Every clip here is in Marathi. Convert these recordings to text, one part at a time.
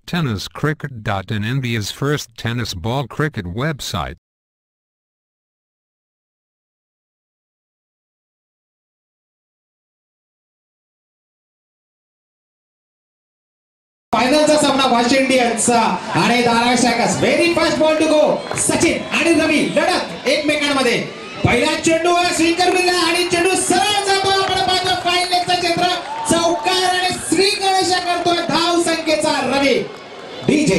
Tenniscricket.in, India's first tennis ball cricket website. फायनलचा सामना वेस्ट इंडियन्सचा आणि Dharavi Strikers. Very first ball to go. Sachin आणि रवी लढत एकमेकांमध्ये. पहिला चेंडू स्विंग करून आणि चेंडू सरळ जातो. आपण पाहतो फाईन लेगचा क्षेत्र चौकार आणि श्री गणेश करतोय धाव संख्येचा रवी. डीजे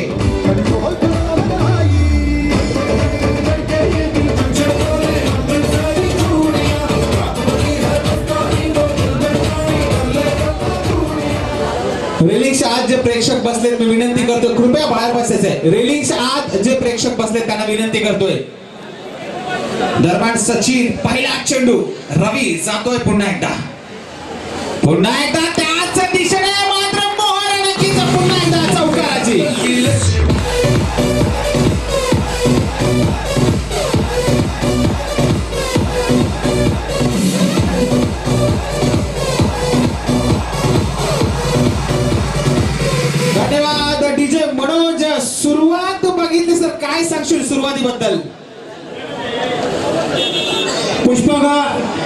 रेलिंगच्या आत जे प्रेक्षक बसलेत मी विनंती करतो कृपया बाहेर बसायचंय. रेलिंगच्या आत जे प्रेक्षक बसलेत त्यांना विनंती करतोय. दरम्यान सचिन पहिला चेंडू रवी जातोय पुन्हा एकदा त्याच दिशेने मात्र मोहर नक्कीच पुन्हा एकदा चौकाराची. धन्यवाद डीजे मनोज. सुरुवात बघितली सर, काय सांगशील सुरुवातीबद्दल? पुष्पक,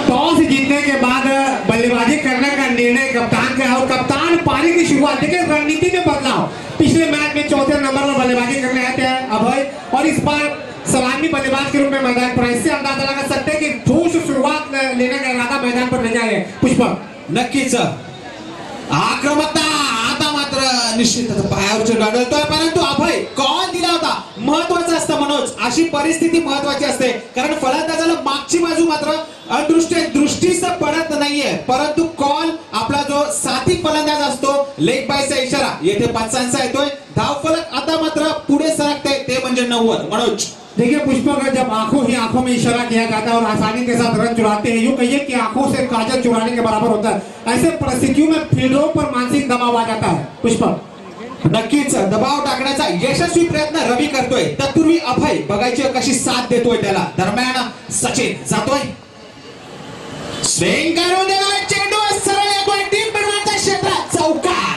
टॉस जीतने के बाद बल्लेबाजी करने का निर्णय कप्तान का है और कप्तान पारी की शुरुआत देखिए रणनीति में बदलाव. पिछले मैच में चौथे नंबर पर बल्लेबाजी करने आए थे अभय और इस बार सलामी बल्लेबाज के रूप में मैदान पर. इससे अंदाजा लगा सकते हैं कि ठोस शुरुआत लेने का इरादा मैदान पर नहीं है. पुष्पक नक्कीच आक्रमकता आता मात्र निश्चितच पायावर चेंडू आढळतोय, परंतु अभय कॉल दिला होता महत्वाचं असतं मनोज. अशी परिस्थिती महत्वाची असते कारण फलंदाजाला मागची बाजू मात्र दृष्टीस पडत नाहीये, परंतु कॉल आपला जो साथी फलंदाज असतो लेग बायचा इशारा येथे पंचांचा येतोय. धावफलक आता मात्र पुढे सरकते ते म्हणजे 90. मनोज देखिए पुष्पक, जब आंखों में इशारा किया जाता है और आसानी के साथ रन चुराते हैं, यूं कहिए कि आंखों से काजल चुराने के बराबर होता है. ऐसे परिस्थितियों में फील्डरों पर मानसिक दबाव आ जाता है. पुष्पक नक्कीच दबाव टाकण्याचा यशस्वी प्रयत्न रवी करतोय. तत्पूर्वी अभय बघायची कशी साथ देतोय त्याला. दरम्यान सचिन जातोय स्विंग करून देतोय चेंडू सरळ येतोय टीम बनवायच्या क्षेत्रात चौकार.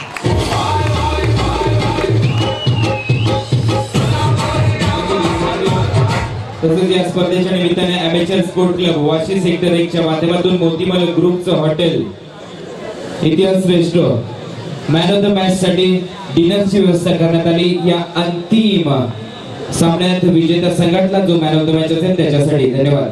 तसेच या स्पर्धेच्या निमित्ताने amateur sport club Vashi sector 1 च्या माध्यमातून मोतीमल ग्रुपचं हॉटेल इतिहास restaurant man of the match साठी डिनरची व्यवस्था करण्यात आली. या अंतिम सामन्यात विजेता संघटना जो मॅन ऑफ द मॅच असेल त्याच्यासाठी. धन्यवाद.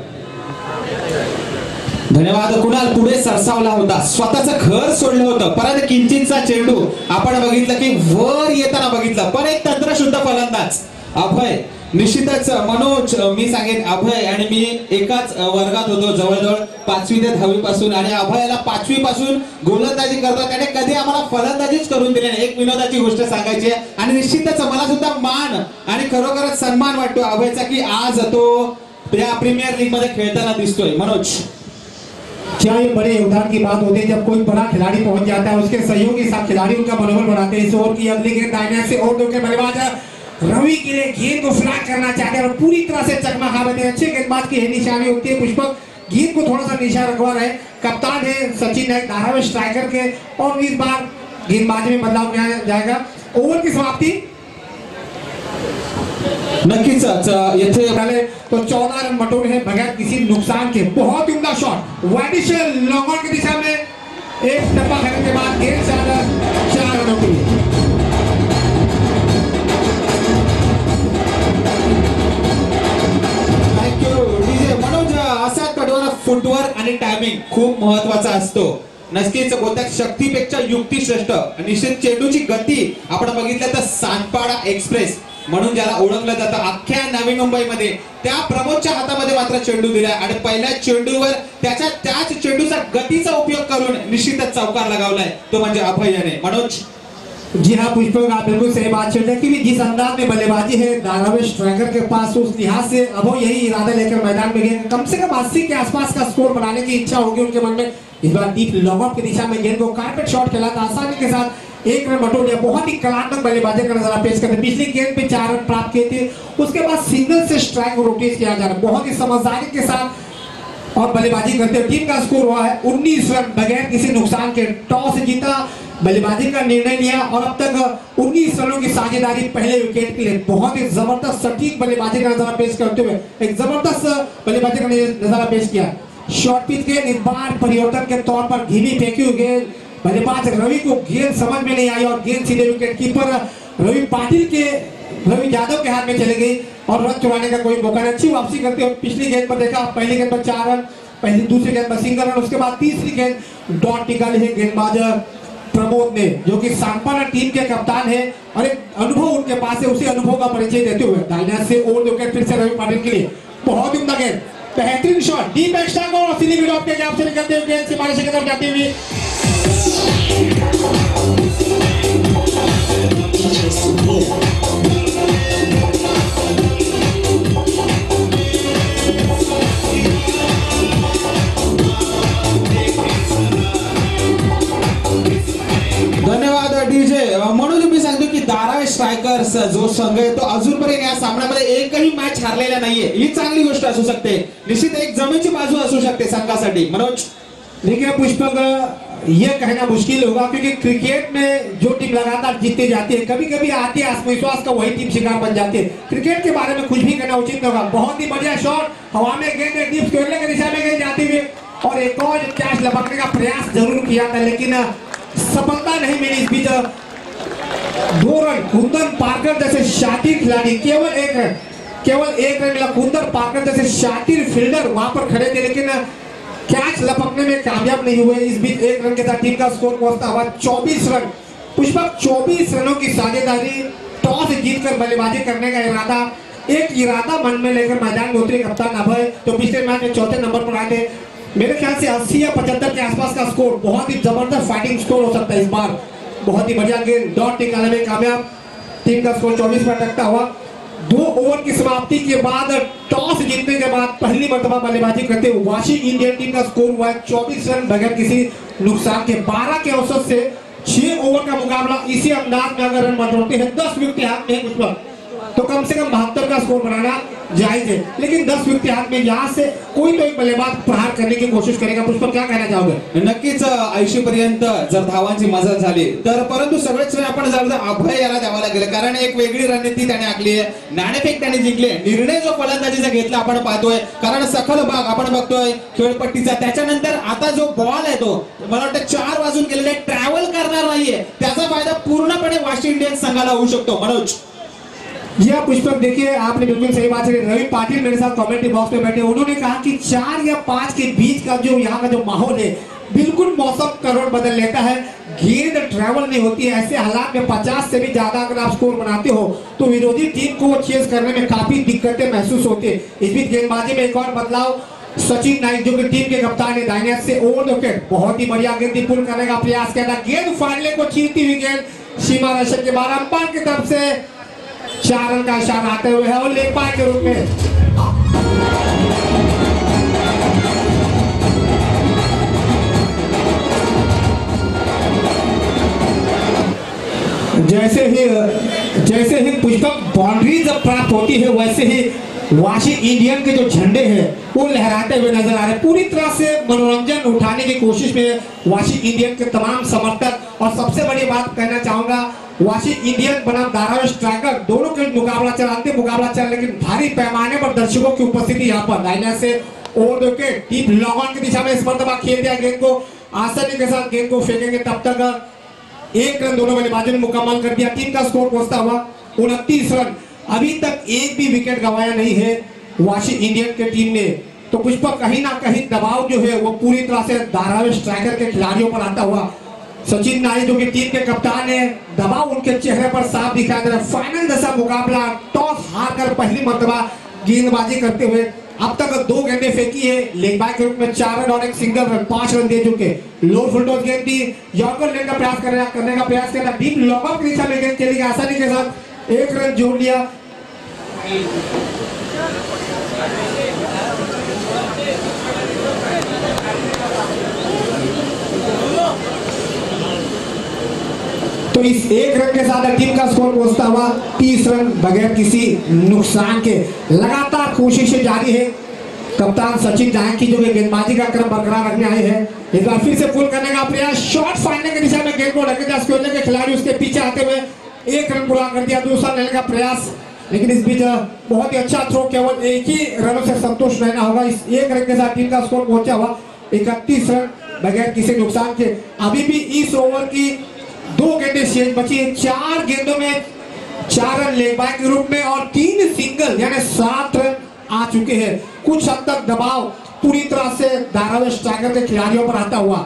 धन्यवाद. कुणाल पुढे सरसावला होता, स्वतःचं घर सोडलं होतं, परंतु किंचितचा चेंडू आपण बघितलं की वर येताना बघितलं, पण एक तंत्रशुद्ध फलंदाज अभय. निश्चितच मनोज, मी सांगेन अभय आणि मी एकाच वर्गात होतो जवळजवळ 5वी ते 10वी पासून आणि अभयाला 5वी पासून गोलंदाजी करतो. त्याने कधी आम्हाला फलंदाजीच करून दिली नाही. एक विनोदाची गोष्ट सांगायची आणि निश्चितच मला सुद्धा मान आणि खरोखरच सन्मान वाटतो अभयचा की आज तो या प्रीमियर लीग मध्ये खेळताना दिसतोय. मनोज क्या ये बड़े योगदान की बात होती है जब कोई बड़ा खिलाड़ी पहुंच जाता है, उसके सहयोगी साथ खिलाड़ी उनका मनोबल बढ़ाते हैं. इस ओवर की अगली गेंद दाहिने से और दो के बल्लेबाज रवि के लिए गेंद को फ्लैग करना चाहते हैं और पूरी तरह से चकमा खा बैठे. अच्छे गेंदबाज की है निशानी होती है. पुष्पक गेंद को थोड़ा सा निशान रखवा रहे. कप्तान है सचिन है धारावी स्ट्राइकर के और इस बार गेंदबाजी में बदलाव किया जाएगा. ओवर की समाप्ति नक्कीच येथे पहले तो 14 रन बटोरे हैं बगैर किसी नुकसान के. बहुत उम्दा शॉट वाइडिशल लॉन्ग ऑन की दिशा में एक टप्पा करने के बाद गेंद से 4 रनों के लिए. असा कठोर फुटवर्क आणि टायमिंग खूप महत्वाचा असतो. नक्कीच कोणत्या शक्तीपेक्षा युक्ती श्रेष्ठ. निश्चित चेंडूची गती आपण बघितलं तर सांडपाडा एक्सप्रेस म्हणून ज्याला ओळखलं जातं अख्ख्या नवी मुंबईमध्ये, त्या प्रमोदच्या हातामध्ये मात्र चेंडू दिलाय आणि पहिल्या चेंडूवर त्याच चेंडूचा गतीचा उपयोग करून निश्चितच चौकार लगावलाय तो म्हणजे अभय याने. मनोज जी हाँ पुष्पक, आप बिल्कुल सही बात छेड़ रहे कि जिस अंदाज में बल्लेबाजी है धारावी स्ट्राइकर के पास, उस लिहाज से अब यही इरादा लेकर मैदान में गए. कम से कम 80 के आसपास का स्कोर बनाने की इच्छा होगी उनके मन में. इस बार डीप लॉन्ग ऑफ की दिशा में गेंद को कारपेट शॉट खेला था, आसानी के साथ 1 रन बटोर लिया. बहुत ही कलात्मक बल्लेबाजी का नजारा पेश करते. पिछली गेंद पे 4 रन प्राप्त किए थे, उसके बाद सिंगल से स्ट्राइक रोटेट किया जा रहा है. बहुत ही समझदारी के साथ और बल्लेबाजी करते हुए टीम का स्कोर हुआ है 19 रन बगैर किसी नुकसान के. टॉस जीता बल्लेबाजी का निर्णय लिया और अब तक 19 रनों की साझेदारी पहले विकेट के लिए। बहुत ही जबरदस्त सटीक बल्लेबाजी का नजारा पेश करते हुए एक जबरदस्त बल्लेबाजी का नजारा पेश किया। शॉर्ट पिच के इस बार परिवर्तन के तौर पर धीमी फेंकी हुई गेंद, बल्लेबाज रवि को गेंद समझ में नहीं आई और गेंद सीधे विकेट कीपर रवि यादव के हाथ में चली गई और रन चुराने का कोई मौका नहीं। अच्छी वापसी करते हुए पिछली गेंद पर देखा, पहली गेंद पर 4 रन, पहली दूसरी गेंद पर सिंगल रन, उसके बाद तीसरी गेंद डॉट निकाली है गेंदबाज प्रमोद ने, जो कि सांपन टीम के कप्तान है और एक अनुभव उनके पास है। उसी अनुभव का परिचय देते हुए दाहिने से ओवर विकेट फिर से रवि पाटिल के लिए। बहुत ही उम्दा गेंद, बेहतरीन शॉट, डीप एक्स्ट्रा को और सीधी मिड ऑफ के गैप से निकलते हुए गेंद सीमारेखा की तरफ जाती हुई। धन्यवाद डीजे म्हणून मी सांगतो की धारावी स्ट्रायकर्स जो संघ आहे तो अजूनपर्यंत या सामन्यामध्ये एकही मॅच हारलेला नाहीये। ही चांगली गोष्ट असू शकते, निश्चित एक जमेची बाजू असू शकते संघासाठी। मनोज, देखिए पुष्पक, ये कहना मुश्किल होगा क्योंकि क्रिकेट में जो टीम लगातार जीतती जाती है, कभी कभी आती है आत्मविश्वास का वही टीम शिकार बन जाती है। क्रिकेट के बारे में कुछ भी कहना उचित नहीं होगा। बहुत ही बढ़िया शॉट, हवा में गेंद डीप स्क्वायर की दिशा में गेंद जाती हुई और एक और कैच लपकने का प्रयास जरूर किया था लेकिन सफलता नहीं मिली। इस बीच 2 रन कुंदन पारकर जैसे शातिर खिलाड़ी, केवल एक रन मिला। कुंदन पारकर जैसे शातिर फील्डर वहां पर खड़े थे लेकिन कैच लपकने में कामयाब नहीं हुए। इस बीच 1 रन के साथ टीम का स्कोर पहुंचता हुआ 24 रन। पुष्पक, 24 रनों की साझेदारी, टॉस जीतकर बल्लेबाजी करने का इरादा मन में लेकर मैदान में उतरे कप्तान अभय, जो पिछले मैच में चौथे नंबर पर आए थे। मेरे ख्याल से 80 या 75 के आसपास का स्कोर, बहुत ही जबरदस्त फाइटिंग स्कोर हो सकता है इस बार। बहुत ही बढ़िया गेंद, डॉट निकालने में कामयाब, टीम का स्कोर 24 पर अटकता हुआ। 2 ओवर की समाप्ति के बाद टॉस जीतने के बाद पहली मर्तबा बल्लेबाजी करते हुए वाशी इंडियन टीम का स्कोर हुआ है 24 रन बगैर किसी नुकसान के। 12 के औसत से 6 ओवर का मुकाबला इसी अंदाज में अगर रन बढ़ोतरी है, 10 विकेट हाथ में कुछ तो कम से कम 72 का स्कोर बनाना जायज है। लेकिन 10 विकेट हाथ में यहाँ से कोई तो एक बल्लेबाज प्रहार करने की कोशिश करेगा। पुष्पक, क्या कहना चाहोगे? नक्कीच 80 पर्यंत जर धावांची मजल झाली तर, परंतु सगळेच श्रेय आपण जर अभय याला द्यावा लागेल, कारण एक वेगळी रणनीती त्याने आखली आहे। नाणेफेक त्याने जिंकले, निर्णय जो फलंदाजीचा घेतला आपण पाहतोय, कारण सखल भाग आपण बघतोय खेळपट्टीचा। त्याच्यानंतर आता जो बॉल आहे तो मला वाटतं 4 वाजून गेलेले ट्रॅव्हल करणार नाहीये, त्याचा फायदा पूर्णपणे वाशी इंडियन्स संघाला होऊ शकतो। मनोज, जी हाँ पुष्पक, देखिए आपने बिल्कुल सही बात है। रवि पाटिल मेरे साथ कमेंट्री बॉक्स में बैठे, उन्होंने कहा कि 4 या 5 के बीच का जो यहाँ का जो माहौल है, बिल्कुल मौसम करोड़ बदल लेता है, गेंद ट्रैवल नहीं होती है। ऐसे हालात में 50 से भी ज्यादा अगर आप स्कोर बनाते हो तो विरोधी टीम को चेस करने में काफी दिक्कतें महसूस होती है। इस बीच गेंदबाजी में एक और बदलाव, सचिन नाइक जो कि टीम के कप्तान है, दाहिने से ओवर विकेट, बहुत ही बढ़िया गेंद पुल करने का प्रयास किया था। गेंद फाड़ने को छीनती हुई गेंद सीमा रेखा के बाहर, अंपायर की तरफ से 4 रन का इशारा आते हुए है और लेग बाय के रूप में। जैसे ही पुष्पक बाउंड्री जब प्राप्त होती है, वैसे ही वाशी इंडियन के जो झंडे हैं वो लहराते हुए नजर आ रहे हैं। पूरी तरह से मनोरंजन उठाने की कोशिश में वाशी इंडियन के तमाम समर्थक। और सबसे बड़ी बात कहना चाहूंगा, वाशी इंडियन बनाम धारावी स्ट्राइकर दोनों के मुकाबला चल, लेकिन भारी पैमाने पर दर्शकों की उपस्थिति यहाँ पर। लाइनर से over wicket, deep long on की दिशा में इस मर्तबा खेल दिया गेंद को, आसानी के साथ गेंद को फेंकेंगे तब तक 1 रन दोनों बल्लेबाजों ने मुकम्मल कर दिया। टीम का स्कोर पहुंचता हुआ 29 रन। अभी तक एक भी विकेट गंवाया नहीं है वाशी इंडियन के टीम ने। तो पुष्पक, कहीं ना कहीं दबाव जो है वो पूरी तरह से धारावी स्ट्राइकर के खिलाड़ियों पर आता हुआ। सचिन नाई जो कि टीम के कप्तान है, दबाव उनके चेहरे पर साफ दिखाई दे रहा है। फाइनल जैसा मुकाबला, टॉस हारकर पहली मर्तबा गेंदबाजी करते हुए अब तक 2 गेंदें फेंकी है, लेग बाय के रूप में 4 रन और एक सिंगल रन, 5 रन दे चुके। लो फुलटॉस गेंद दी, यॉर्कर लेने का प्रयास करने का प्रयास किया था, डीप लॉन्ग ऑन की दिशा में गेंद चली गई, आसानी के साथ 1 रन जोड़ लिया। तो इस 1 रन के साथ टीम का स्कोर पहुंचता हुआ 30 रन बगैर किसी नुकसान के। लगातार कोशिशें जारी है कप्तान सचिन जानकी जो कि गेंदबाजी का क्रम बरकरार रखने आए हैं, इस बार फिर से पुल करने का प्रयास, शॉट फाड़ने की दिशा में गेंद को लगे खेलने के खिलाड़ी उसके पीछे आते हुए 1 रन पूरा कर दिया। दूसरा लेने का प्रयास, लेकिन इस बीच बहुत ही अच्छा थ्रो, केवल 1 ही रनों से संतुष्ट रहना होगा। इस 1 रन के साथ टीम का स्कोर पहुंचा हुआ 31 रन बगैर किसी नुकसान के। अभी भी इस ओवर की 2 गेंदें शेष बची है। 4 गेंदों में 4 रन लेग बाय के रूप में और 3 सिंगल यानी 7 रन आ चुके हैं। कुछ हद तक दबाव पूरी तरह से धारावी स्ट्राइकर के खिलाड़ियों पर आता हुआ।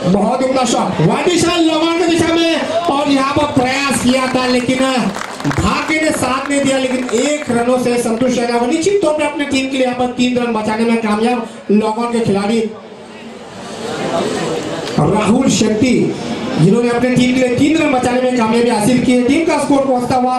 बहुत उम्दा शॉट वादिशाल लॉन्ग की दिशा में और यहाँ पर प्रयास किया था, लेकिन भाग्य ने साथ नहीं दिया। लेकिन 1 रनों से संतुष्ट रहना, निश्चित तौर पर अपने टीम के लिए यहाँ पर 3 रन बचाने में कामयाब लॉन्ग के खिलाड़ी राहुल शेट्टी, जिन्होंने अपने टीम के लिए 3 रन बचाने में कामयाबी हासिल की है। टीम का स्कोर पहुंचता हुआ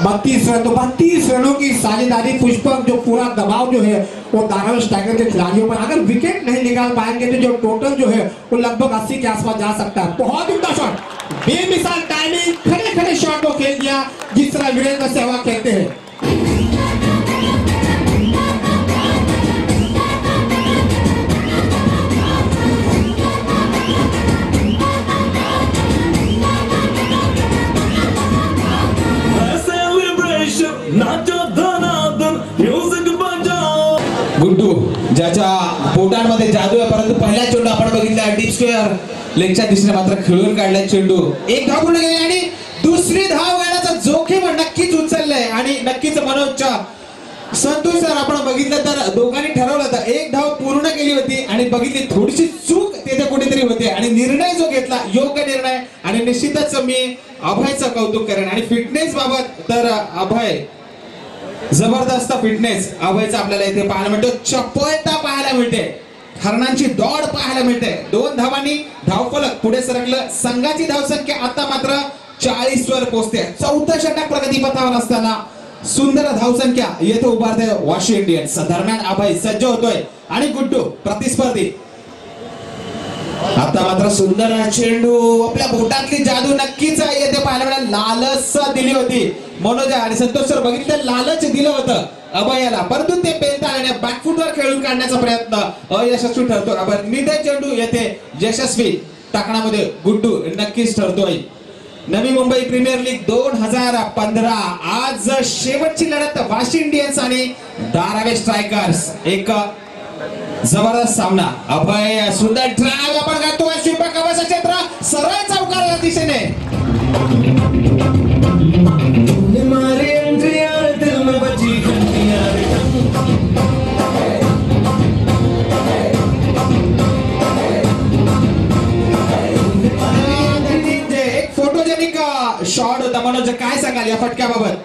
32 रन। तो 32 रनों की साझेदारी पुष्पक, जो पूरा दबाव जो है वो धारावी स्ट्राइकर के खिलाड़ियों पर, अगर विकेट नहीं निकाल पाएंगे तो जो टोटल जो है वो लगभग 80 के आसपास जा सकता है। बहुत उम्दा शॉट, बेमिसाल टाइमिंग, खड़े खड़े शॉट को खेल दिया जिस तरह वीरेंद्र सहवाग कहते हैं। गुड्डू, ज्याच्या पोटांमध्ये जादू आहे, परंतु पहिला चेंडू आपण बघितला डीप स्क्वेअर लेगच्या दिशेने मात्र खेळून काढलाय चेंडू। 1 धाव पूर्ण केली आणि दुसरी धाव घेण्याचा जोखीम नक्कीच उचललाय आणि नक्कीच मनोजच्या संतोष सर आपण बघितलं तर दोघांनी ठरवलं होतं 1 धाव पूर्ण केली होती आणि बघितली थोडीशी चूक तेथे कुठेतरी होते आणि निर्णय जो घेतला योग्य निर्णय। आणि निश्चितच मी अभयचं कौतुक करेन आणि फिटनेस बाबत तर अभय जबरदस्त फिटनेस अभयचा आपल्याला इथे पाहायला मिळतो। चपळता पाहायला मिळते, हरणांची दौड पाहायला मिळते। 2 धावांनी धावफलक पुढे सरकलं। संघाची धावसंख्या आता मात्र 40 वर पोहोचते। 4थं षटक प्रगतीपथावर असताना सुंदर धावसंख्या येथे उभारते वाशी इंडियन्स। दरम्यान अभय सज्ज होतोय आणि गुड्डू प्रतिस्पर्धी। आता मात्र सुंदर चेंडू, आपल्या बोटातली जादू नक्कीच येथे पाहायला मिळाली। लालच दिली होती मनोज आणि संतोष सर, बघितलं लालच दिलं होतं अभयाला, परंतु ते पेलताना बॅकफुटवर खेळून काढण्याचा प्रयत्न अयशस्वी ठरतो। आपण निधन चेंडू येथे यशस्वी टाकण्यामध्ये गुड्डू नक्कीच ठरतोय। नवी मुंबई प्रीमियर लीग 2015 आज शेवटची लढत वाशी इंडियन्स आणि धारावी स्ट्रायकर्स। एक जबरदस्त सामना। अभय सुंदर ड्राइव आपण करतोय, स्वीपर कव्हरचं क्षेत्र सरळ चौकाराच्या दिशेने। एक फोटोजेनिक शॉट होता मनोज, काय सांगाल या फटक्याबाबत?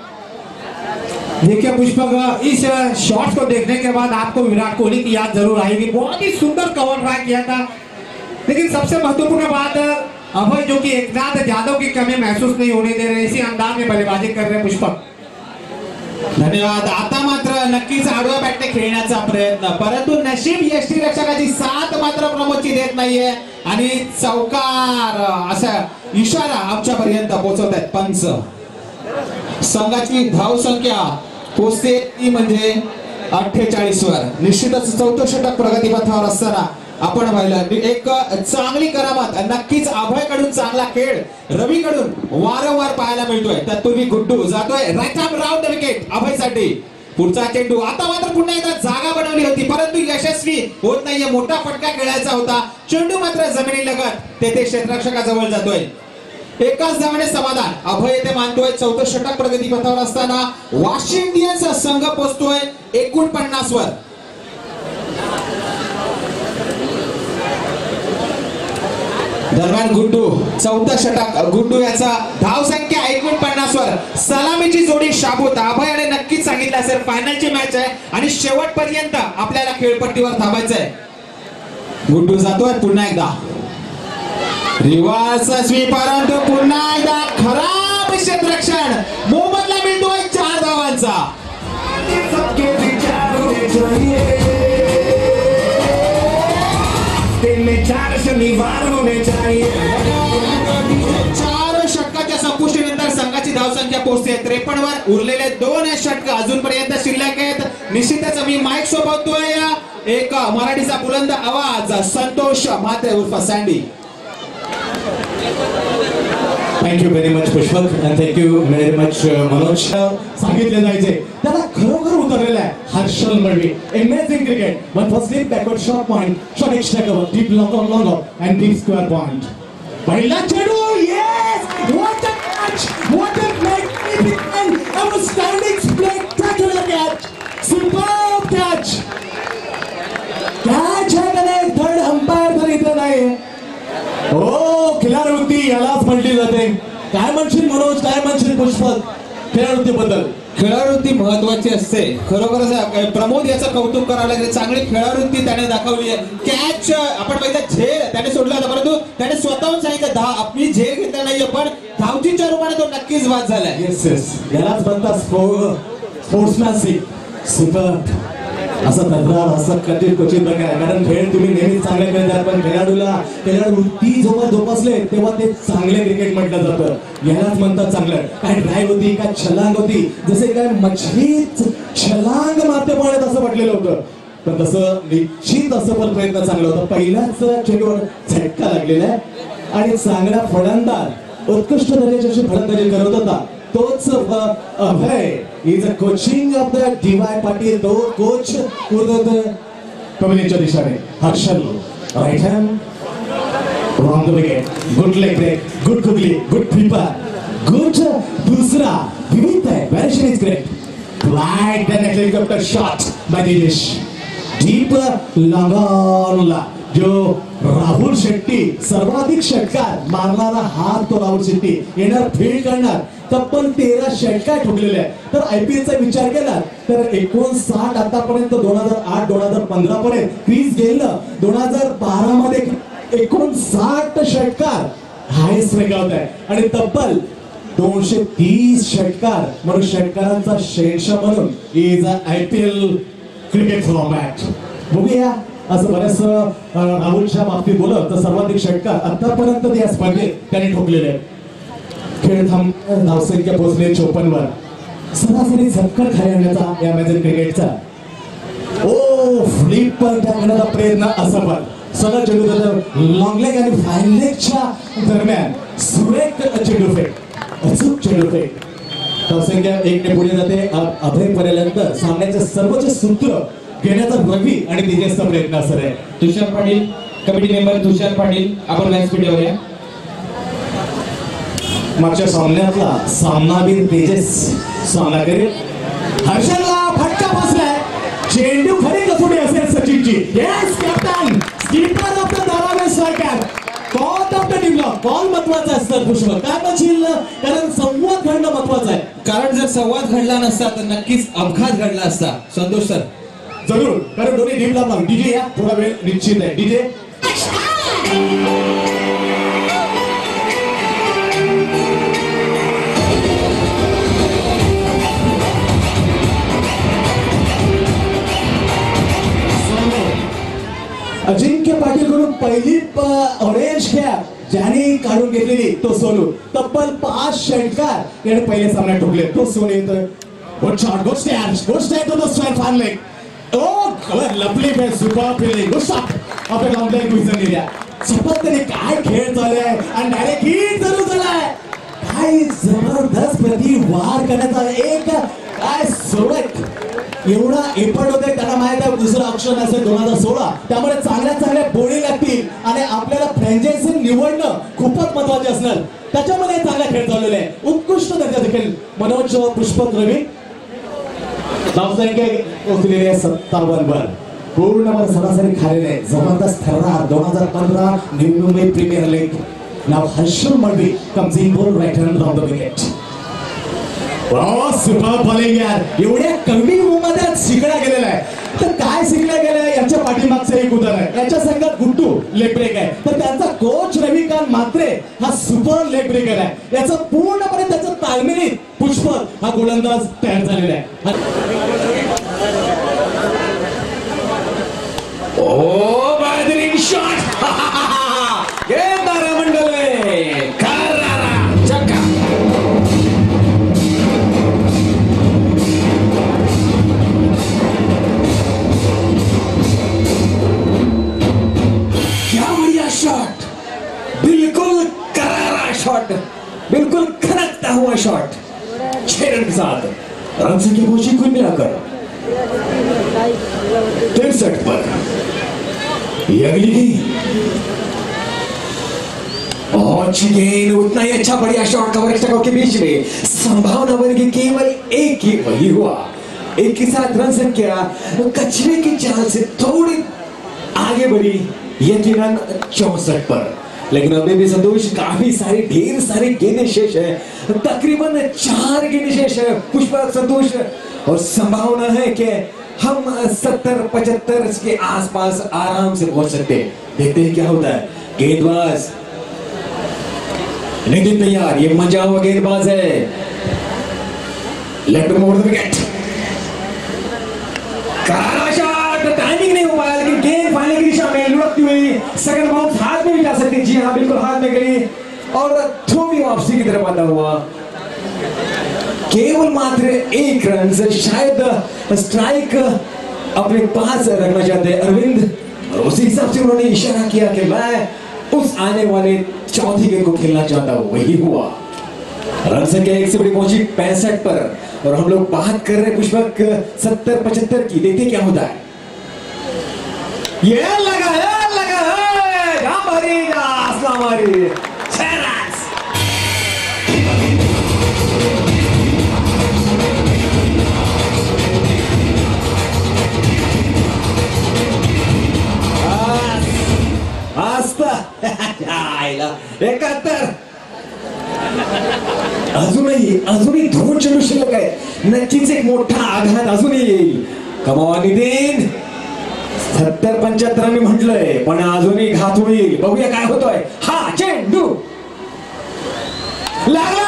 देखिए पुष्पक, इस शॉट को देखने के बाद आपको विराट कोहली की याद जरूर आएगी। बहुत ही सुंदर कवर ड्राइव किया था, लेकिन सबसे महत्वपूर्ण बात अभय जो कि एकनाथ यादव की कमी महसूस नहीं होने दे रहे, इसी अंदाज में बल्लेबाजी कर रहे पुष्पक। धन्यवाद। आता मात्र नक्कीच आडव्या बॅटने खेळण्याचा प्रयत्न, परंतु नशीब यष्टी रक्षकाची साथ मात्र प्रमोदची देत नाहीये आणि चौकार असा इशारा आमच्यापर्यंत पोहोचवत आहेत पंच। संघाची धावसंख्या पोहोचते ती म्हणजे 48 वर। निश्चितच 4थं षटक प्रगतीपथावर असताना आपण पाहिलं एक चांगली करामत, नक्कीच अभयकडून चांगला खेळ रवीकडून वारंवार पाहायला मिळतोय। तत्पूर्वी गुड्डू जातोय राईट आर्म राऊंड विकेट अभयसाठी। पुढचा चेंडू, आता मात्र पुन्हा एकदा जागा बनवली होती परंतु यशस्वी होत नाहीये। मोठा फटका खेळायचा होता, चेंडू मात्र जमिनीलगत तेथे क्षेत्ररक्षकाजवळ जातोय। एकाच धावाने समाधान अभय येथे मानतोय। 4थं षटक प्रगतीपथावर असताना वाशी इंडियन्स संघ पोहोचतोय 49 वर। दरम्यान गुड्डू 4थं षटक, गुड्डू याचा धाव संख्या 49 वर। सलामीची जोडी शाबूत। अभय याने नक्कीच सांगितलं असेल फायनलची मॅच आहे आणि शेवटपर्यंत आपल्याला खेळपट्टीवर थांबायचंय। गुड्डू जातोय पुन्हा एकदा रिव्हर्स स्वीप, परंतु पुन्हा एकदा खराब क्षेत्ररक्षण। मोहम्मदला मिळतोय 4 धावांचा। चार षटकाच्या संपुष्टीनंतर संघाची धावसंख्या पोहोचते 53 वर। उरलेले 2 षटक अजूनपर्यंत शिल्लक आहेत। निश्चितच मी माईक सोबतोय एक मराठीचा बुलंद आवाज संतोष म्हात्रे उर्फ Sandy. Thank you very much Pushpak and thank you very much Manoj. सांगितले जायचे त्याला खरोखर उतरलेला आहे Harshal Malvi. Amazing cricket one four slip backward short point short extra cover deep long on long off and deep square point. पहिला चेंडू yes what a catch what a magnificent outstanding spectacular catch superb catch. Catch आहे का नाही थर्ड अंपायर तर इथं नाही. हो खिलाडूवृत्ती यालाच म्हटली जाते. काय म्हणशील मनोज काय म्हणशील पुष्पक खेळाडूबद्दल. खेळाडूवृत्ती महत्वाची असते खरोखरच. प्रमोद याचं कौतुक करावं लागेल. चांगली खेळाडूवृत्ती त्याने दाखवली आहे. कॅच आपण पहिला झेल त्याने सोडला होता परंतु त्याने स्वतःहून सांगितलं आपली झेल घेतला नाहीये पण धावचीच्या रूपाने तो नक्कीच बाद झालाय. येस येस यालाच म्हणतात स्पोर्ट्समॅनशिप. सुपर असं तक्रार असं कठीण क्वचित बघा. कारण खेळ तुम्ही नेहमीच चांगले खेळतात पण खेळाडूवृत्ती जेव्हा जोपासले तेव्हा ते चांगले क्रिकेट म्हटलं जातं. यालाच म्हणतात चांगलं. काय ड्राईव्ह होती काय छलांग होती जसे काय मछलीच छलांग मारते पाण्यात असं म्हटलेलं होतं. पण तसं निश्चित असं पण प्रयत्न चांगला होता. पहिल्याच चेंडूवर झटका लागलेला आहे आणि चांगला फलंदाज उत्कृष्ट दर्जाची फलंदाजी करत होता तोच Abhay is a coaching of the DY Patil. तो कोच कमिटीच्या दिशेने Harshal right hand on the wicket. Good leg break good googly good flipper good doosra विविध है very is great. Right then helicopter shot by Dinesh deep long on जो राहुल शेट्टी सर्वाधिक षटकार मारणारा हात तो राहुल शेट्टी येणार फील्ड करणार तब्बल 13 षटकार ठोकलेले आहे. तर IPL चा विचार केला तर 59 आतापर्यंत 2008-2015 पर्यंत क्रीज गेलं 2012 मध्ये 59 षटकार हायस्ट रेकॉर्ड आहे आणि तब्बल 230 षटकार म्हणून षटकारांचा शेषा म्हणून इज IPL क्रिकेट फॉर्मॅट. बघूया असं बऱ्याच राहुलच्या बाबतीत बोलत तर सर्वाधिक षटकार आतापर्यंत या स्पर्धेत त्यांनी ठोकलेले आहेत. खेळ धावसंख्या पोहोचले 54 वर. सरासरी झटका खाली आणण्याचा या मॅच क्रिकेटचा ओ फ्लिप पण टाकण्याचा प्रयत्न असफल. सगळं चेंडू लॉंग लेग आणि फाईन लेगच्या दरम्यान सुरेख चेंडू फेक अचूक चेंडू फेक. धावसंख्या 1 ने पुढे जाते. अभय पर्यंत सामन्याचे सर्वोच्च सूत्र घेण्याचा रवी आणि तेजसचा प्रयत्न असणार आहे. तुषार पाटील कमिटी मेंबर तुषार पाटील आपण मॅच पीठवर या. मागच्या सामन्यातला सामनावीर तेजस सामना करेल. हर्षलला फटका बसलाय. चेंडू खरी कसोटी असेल सचिनची. Yes captain skipper of the Dharavi striker call of the टीमला कॉल महत्वाचा असतात. पुष्पक काय म्हणशील कारण संवाद घडणं महत्वाचं आहे. कारण जर संवाद घडला नसता तर नक्कीच अपघात घडला असता. संतोष सर जरूर कारण दोन्ही टीमला पण डीजे या थोडा वेळ निश्चित आहे. डीजे अजिंक्य पाटील कडून पहिली ऑरेंज कॅप ज्याने काढून घेतलेली तो सोनू. तब्बल 5 षटकार याने पहिले सामन्यात ठोकले. तो सोनू येतोय. गुड शॉट गुड स्टॅट तो स्ट्राइक फान leg. Oh, lovely play, super feeling. Good shot of a long leg vision area. सपत तरी काय खेळ चाललाय आणि डायरेक्ट हिट जरूर झालाय. काय जबरदस्त प्रतिवार करण्याचा एक काय सोडत एवढा एफर्ट होते. त्यांना माहित आहे दुसरं ऑप्शन असेल 2016 त्यामुळे चांगल्या बोली लागतील आणि आपल्याला फ्रँचायझी निवडणं खूपच महत्वाचे असणार. त्याच्यामध्ये चांगला खेळ चाललेला आहे. उत्कृष्ट दर्जाचे खेळ. मनोज पुष्पक रवी धावसंख्या पोहोचलेली आहे 57 वर. पूर्णपणे सरासरी खालेले आहे. जबरदस्त ठरणार 2015 न्यू मुंबई प्रीमियर लीग. नाव Harshal Malvi comes in ball right hand on the wicket. Super bowling यार. एवढ्या कमी मध्ये शिकला गेलेला आहे. तर काय शिकलं गेलं याच्या पाठीमागचं एक उदाहरण आहे. याच्या संघात गुड्डू लेग ब्रेक आहे तर त्यांचा कोच रविकांत म्हात्रे हा सुपर लेग ब्रेकर आहे. याचं पूर्णपणे त्याचं ताळमेळीत पुष्पक हा गोलंदाज तयार झालेला आहे. ओ बादरिंग शॉट मंडले चक्का. शॉट, बिल्कुल खनकता हुआ शॉट 6 रन के साथ। रन संख्या पहुंची कुल मिलाकर 63 पर। ये अगली गेंद और अच्छी गेंद, उतना ही अच्छा बढ़िया शॉट कवरेज टकों के बीच में। संभावना बन गई केवल एक ही, वही हुआ। एक के साथ रन संख्या कचरे की चाल से थोड़ी आगे बढ़ी, ये 3 रन 64 पर। लेकिन अभी भी संतोष काफी सारी ढेर सारी गेंदें शेष है, तकरीबन 4 गेंदें शेष है पुष्पक संतोष, और संभावना है कि हम 70-75 के आसपास आराम से पहुंच सकते हैं। देखते हैं क्या होता है। गेंदबाज नितिन तैयार, ये मजा हुआ गेंदबाज है, लेफ्ट मोड़ द विकेट। काला शॉट, टाइमिंग नहीं हुआ लेकिन गेंद फाइनल की दिशा में लुढ़कती हुई सेकंड बाउंस हाथ में भी जा सकती। जी हाँ, बिल्कुल हाथ में गई और थ्रो भी वापसी की तरफ आता हुआ। केवल मात्र 1 रन से शायद स्ट्राइक अपने पास रखना चाहते हैं अरविंद, और उसी हिसाब से उन्होंने इशारा किया कि मैं उस आने वाले चौथी गेंद को खेलना चाहता हूं। वही हुआ। रन संख्या 1 से बड़ी पहुंची 65 पर, और हम लोग बात कर रहे हैं पुष्पक 70-75 की। देखते क्या होता है। ये लगा है हमारी 6 रन। आस्था 71 अजूनही 2 चेंडू शिल्लक आहे। नक्कीच एक मोठा आघात अजूनही येईल। कमावा नितीन, 70-75 मी म्हटलंय, पण अजूनही घात होईल। बघूया काय होतोय। हा चेंडू लागला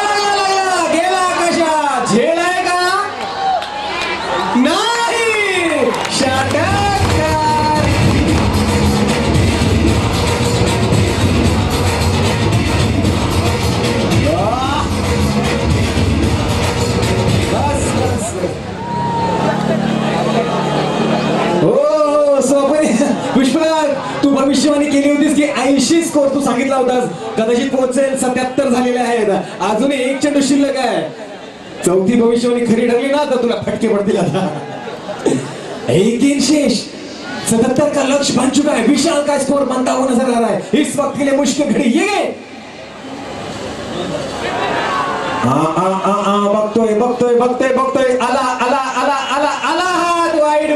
गेला आकाशात, झेलाय का नाही, षटकार। पुष्पक, तू भविष्यवाणी केली होतीस की 80 स्कोर तू सांगितला होतास, कदाचित पोहोचेल। 77 झालेले आहेत, अजूनही 1 चेंडू शिल्लक आहे। चौथी भविष्यवाणी खरी ठरली ना तर तुला फटके पडतील आता। 1 गेंद शेष, 77 का लक्ष्य बन चुका है। विशाल का स्कोर बनता हुआ नजर आ रहा है इस वक्त के लिए। मुश्किल घड़ी ये गए। बघतोय आला हात वाईड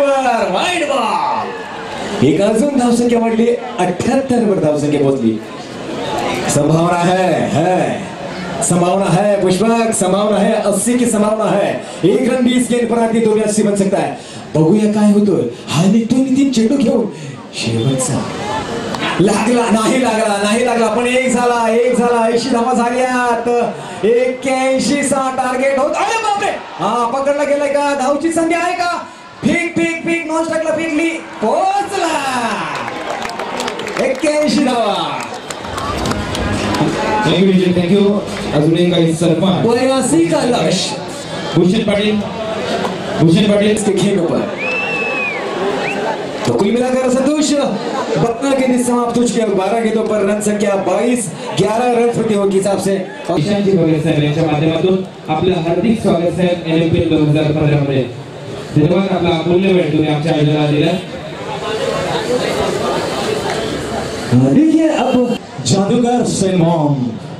बॉल। एक अजून धावसंख्या वाढली, 78 वर धावसंख्या पोहोचली। संभावना है पुष्पक, संभावना है, 80 की संभावना है। 1 रन 20 गेंद पर आती 280 बन सकता है। बघूया काय होतोय। हा निघतोय नितीन चेंडू घेऊन, शेवटचा नाही लागला पण एक झाला 80 धावा झाल्यात। 81 टार्गेट होत। अरे बापरे, हा पकडला गेलाय का? धावची संख्या आहे का? ठीक नॉन स्ट्राइकला फेकली, पोहोचला 81 धावा। थँक्यू। अजूनही काही सरपंच 82 का लक्ष्य। भूषण पाटिल इसके खेलों पर तो कुल मिलाकर संतोष 12 गेंदें समाप्त हो चुकी है। 12 गेंदों पर रन संख्या 22, 11 रन प्रति ओवर के हिसाब से। ईशानजी भगत साहेब यांच्या माध्यमातून आपलं हार्दिक स्वागत साहेब NLPL 2015 मध्ये। धन्यवाद, आपला अमूल्य वेळ तुम्ही आमच्या आयोजनाला दिला। देखिए अब जादूगर सेनमॉन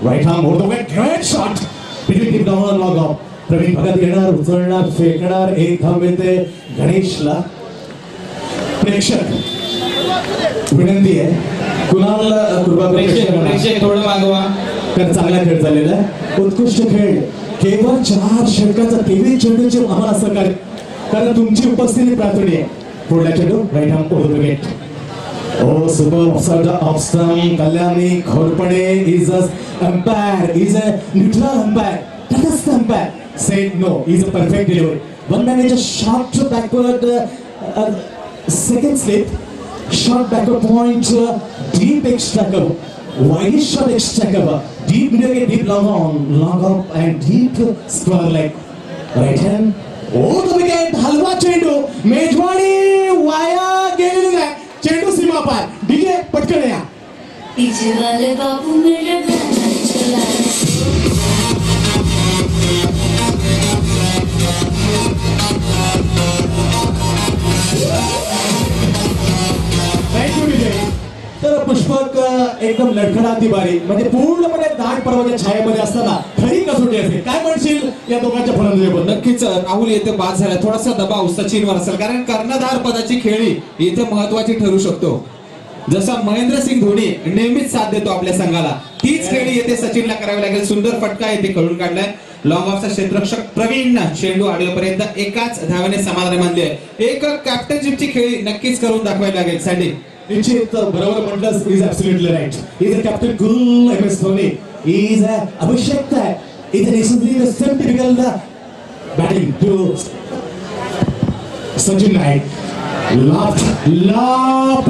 right arm over the wicket, great shot between down long off. Praveen Bhagat येणार, उचलणार, फेकणार, एक धाव मिळते गणेशला। प्रेक्षक विनंती आहे, कुणाल प्रेक्षक थोडं मागवा। तर चांगला खेळ झालेला आहे, उत्कृष्ट खेळ। केवळ 4 षटकाचा 23 चेंडूचे आम्हाला सहकार्य, कारण तुमची उपस्थिती प्रार्थनीय आहे। पुढला चेंडू right arm over the wicket. Oh, super off stump. Kalyani Khorpade is a umpire. He's a neutral umpire. Tadasth umpire said no. He's a perfect delivery. One man is a short backward, second slip, short backward point, deep extra cover, wide shot extra cover, deep middle, deep long on, and deep square leg. Right hand. Oh, the wicket. हलवा चेंडू. मेजवानी वाया गेलेली आहे. चेंडू सीमा पार। डीजे पटकन या। डीजे वाले बाबू मेरा गाना चला। लडखडाती बारी म्हणजे पूर्णपणे दाट पर्वाच्या छायेमध्ये असताना खरी कसोटी असेल. काय म्हणशील या दोघांच्या फलंदाजीबद्दल? नक्कीच राहुल येथे बाद झाला. थोडासा दबाव सचिनवर असेल कारण कर्णधार पदाची खेळी इथे महत्वाची ठरू शकतो. जसा महेंद्रसिंग धोनी नेहमीच साथ देतो आपल्या संघाला, तीच खेळी येथे सचिनला करावी लागेल. सुंदर फटका येथे खेळून काढलाय. लॉंग ऑफचा क्षेत्ररक्षक प्रवीण चेंडू आडव्यापर्यंत एकाच धावेने समाधान मानले. एक कॅप्टनशिपची खेळी नक्कीच करून दाखवावी लागेल. सँडी निश्चित बरोबर म्हटलंस. Is absolutely right. Is a captain cool MS Dhoni. Is आवश्यकता आहे. Is necessary the same typical batting to Sachin Naik. लाप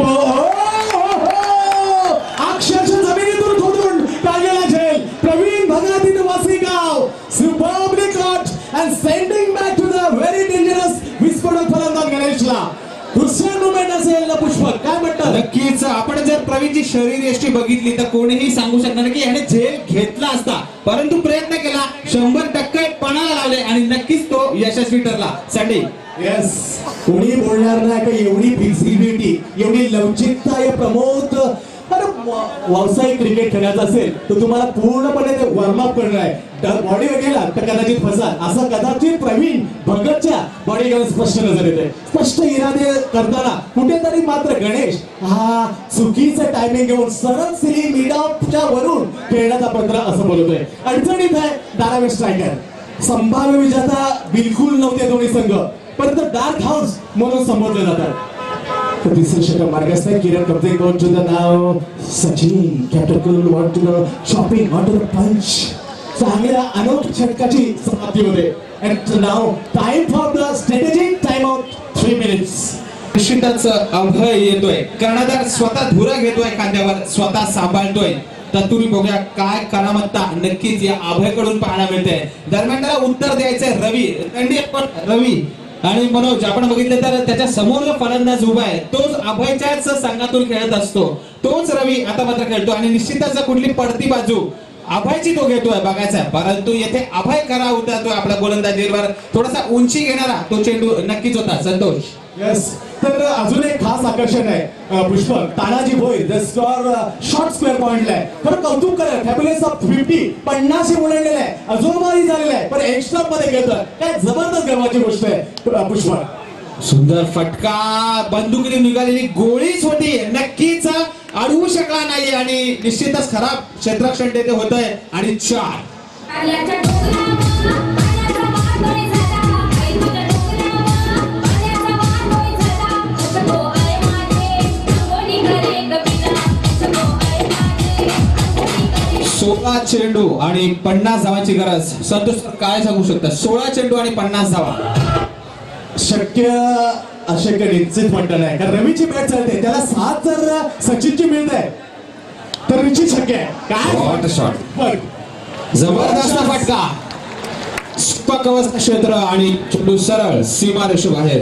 अक्षरशः जमिनीतून खोदून काढलेला झेल. प्रवीण भगातीत वासीगाव superbly caught and sending back to the very dangerous विस्फोटक फलंदाज गणेशला. दुसऱ्या मुवमेंट असेल ना पुष्पक, काय म्हणतात? नक्कीच आपण जर प्रवीणची शरीर यष्टी बघितली तर कोणीही सांगू शकणार नाही की याने झेल घेतला असता, परंतु प्रयत्न केला, 100% पणाला लावले आणि नक्कीच तो यशस्वी ठरला. सँडी येस, कोणी बोलणार नाही का एवढी फिक्सिबिलिटी, एवढी लवचिकता या प्रमोद. अरे व्यावसायिक क्रिकेट खेळायचं असेल तर तुम्हाला पूर्णपणे ते वॉर्मअप करणं आहे. बॉडीवर गेला तर कदाचित फसाल. असं कदाचित प्रवीण भगतच्या बॉडी घेऊन स्पष्ट नजर येते. स्पष्ट इरादे करताना कुठेतरी मात्र गणेश हा चुकीचं टायमिंग घेऊन सरळ सिली मिडऑफच्या वरून खेळण्याचा पत्र असं बोलतोय. अडचणीत आहे धारावी स्ट्रायकर. संभाव्य विजेता बिलकुल नव्हते दोन्ही संघ, परंतु डार्क हाऊस म्हणून संबोधले जातात. तिसरे षटक मार्गस्थ आहे. किरण कपते गोल टू द नाव Sachin. Captain want to the shopping on to the punch. चांगल्या अनोट षटकाची समाप्ती होते. And now time for the strategic time out 3 minutes. निश्चितच अभय येतोय. कर्णधार स्वतः धुरा घेतोय खांद्यावर, स्वतः सांभाळतोय. तत्पूर्वी बघूया काय करामत्ता नक्कीच या अभयकडून पाहायला मिळते. दरम्यान त्याला उत्तर द्यायचंय रवी आणि मनोज. आपण बघितलं तर त्याच्या समोर जो फलंदाज उभा आहे तोच अभयच्याच संघातून खेळत असतो. तोच रवी आता मात्र खेळतो आणि निश्चितच कुठली पडती बाजू अभयची तो घेतोय बघायचा. परंतु येथे अभय करा उतरतोय आपल्या गोलंदाजीवर. थोडासा उंची घेणारा तो चेंडू नक्कीच होता. संतोष येस, तर अजून एक खास आकर्षण आहे Pushpak. Tanaji Bhoir the score short square पॉइंटला आहे. खरं कौतुक करा. फॅब्युलस ऑफ 50 ओलांडलेला आहे. अजोबाही झालेला आहे पण एक्स्ट्रा मध्ये घेतोय. काय जबरदस्त गर्वाची गोष्ट आहे पुष्पक. सुंदर फटका. बंदुकीने निघालेली गोळीच होती. नक्कीच अडवू शकला नाही आणि निश्चितच खराब क्षेत्ररक्षण तेथे होतंय. आणि 4 16 चेंडू आणि 50 धावांची गरज. संतोष काय सांगू शकता? 16 चेंडू आणि 50 धावा शक्य अशक्य निश्चित म्हणता नाही. कारण रवीची बॅट चालते, त्याला 7 जर सचिनची मिळत आहे तर निश्चित शक्य आहे. काय शॉट, जबरदस्त फटका. क्षेत्र आणि चेंडू सरळ सीमारेषे बाहेर.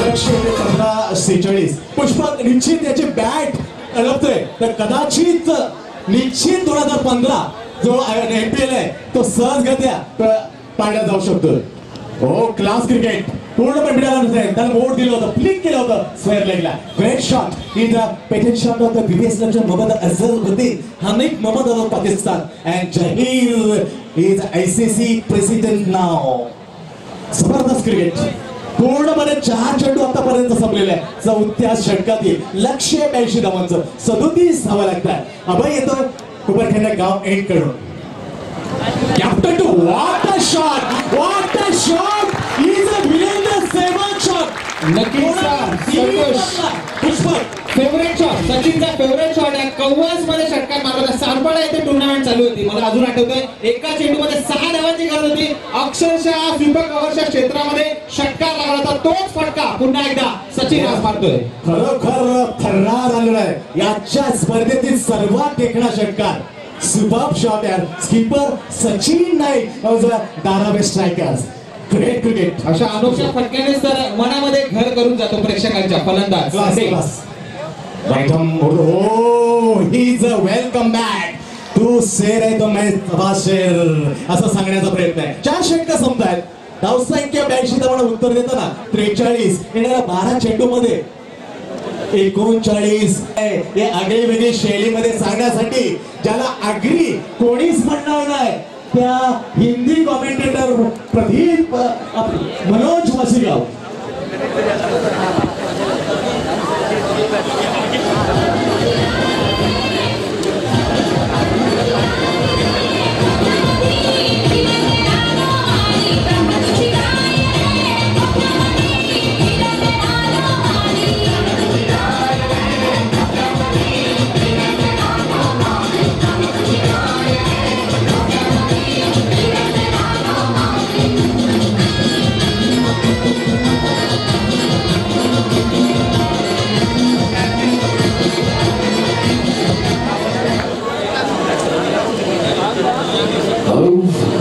लक्ष्य 15-46. पुष्पक निश्चित याची बॅट अडकतोय तर कदाचित निश्चित 2015 जो एमपीएल आहे तो सहजगत्या पाडण्यात जाऊ शकतो. हो, क्लास क्रिकेट पूर्णपणे मिळाला नसेल. त्याला मोड दिलं होतं, फ्लिक केलं होतं स्क्वेअर लेगला. Great shot. Is a patent shot of the previous लक्ष्य Mohammad Azharuddin Hamid Mohammad of Pakistan and Zaheer is ICC president नाव. जबरदस्त क्रिकेट. पूर्णपणे 4 चेंडू आतापर्यंत संपलेले आहे. 4थ्या षटकातील लक्ष्य 82 धावांचं 37 धावा लागतात. अभय येतोय कुबरखेडा गाव एंड करून. Captain to what a shot, what a shot. Is a विलेंडर seven shot. Pushpak favourite shot, सचिनचा फेवरेट शॉट आहे. कव्वास मध्ये षटकार मारला. सारपाडा येथे टुर्नामेंट चालू होती. मला अजून आठवतंय एका चेंडू मध्ये 6 धावांची गरज होती. अक्षरशः सुपर कव्हरच्या क्षेत्रामध्ये षटकार लागला होता. तोच फटका पुन्हा एकदा सचिन आज मारतोय. खरोखर थर्रार आलेला आहे. याच्या स्पर्धेतील सर्वात टेकणा षटकार. सुपर्ब शॉट यार. Skipper Sachin Naik Dharavi strikers. Great cricket. अशा अनोख्या फटक्यानेच तर मनामध्ये घर करून जातो प्रेक्षकांच्या फलंदाज. He's a welcome back. तू शेर आहे तो मैं तबा शेर असं सांगण्याचा प्रयत्न आहे. 4 षटकं संपतायत. धावसंख्या 82 तुम्हाला उत्तर देताना 43 येणाऱ्या 12 चेंडूमध्ये 39 हे आगळी वेगळी शैलीमध्ये सांगण्यासाठी ज्याला अग्री कोणीच म्हणणार नाही त्या हिंदी कॉमेंटेटर प्रदीप मनोज मसीगाव.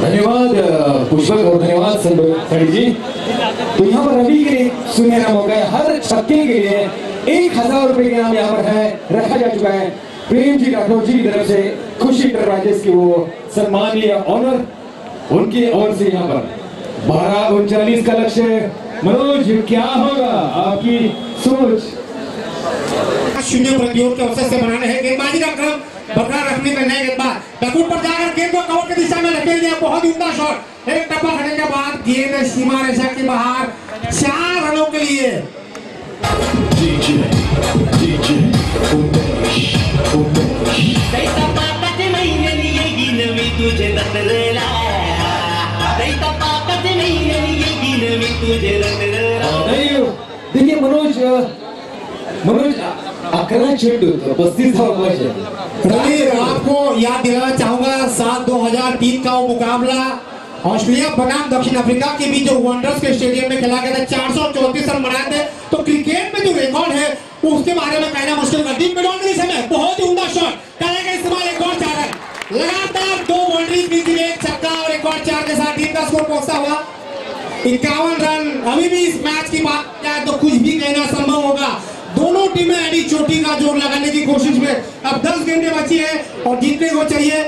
धन्यवाद पुष्पक और धन्यवाद सनी जी. तो यहाँ पर रवि के लिए सुनहरा मौका है. हर छक्के के लिए 1000 रुपए के नाम यहाँ पर है रखा जा चुका है. प्रेम जी राठौर जी की तरफ से खुशी इंटरप्राइजेस की वो सम्मानीय ऑनर उनकी ओर से यहाँ पर 12:39 का लक्ष्य. मनोज क्या होगा आपकी सोच? 0 प्रतियोगिता के अवसर से बनाने हैं. गेंदबाजी का क्रम बरकरार रखने का नया गेंदबाज बैकफुट पर जाकर गेंद को कवर की दिशा में धकेल दिया. बहुत ही उम्दा शॉट. एक टप्पा खड़े के बाद गेंद सीमा रेखा के बाहर 4 रनों के लिए. देखिए मनोज 11 चेंडू 35 धावा. रवि आपको याद दिलाना चाहूंगा 7/2003 का वो मुकाबला ऑस्ट्रेलिया बनाम दक्षिण अफ्रीका के बीच जो वंडर्स के स्टेडियम में खेला गया था. 434 रन बनाए थे. तो क्रिकेट में जो रिकॉर्ड है उसके बारे में कहना मुश्किल है. डीप मिड ऑन के समय बहुत ही उम्दा शॉट करेगा इस्तेमाल. एक और 4 रन लगातार 2 बाउंड्री, एक छक्का और एक और 4 के साथ टीम का स्कोर पहुंचता हुआ 51 रन. अभी भी इस मैच की बात किया तो कुछ भी कहना संभव होगा. दोनों टीमें अड़ी चोटी का जोर लगाने की कोशिश में. अब 10 गेंदें बची है और जीतने को चाहिए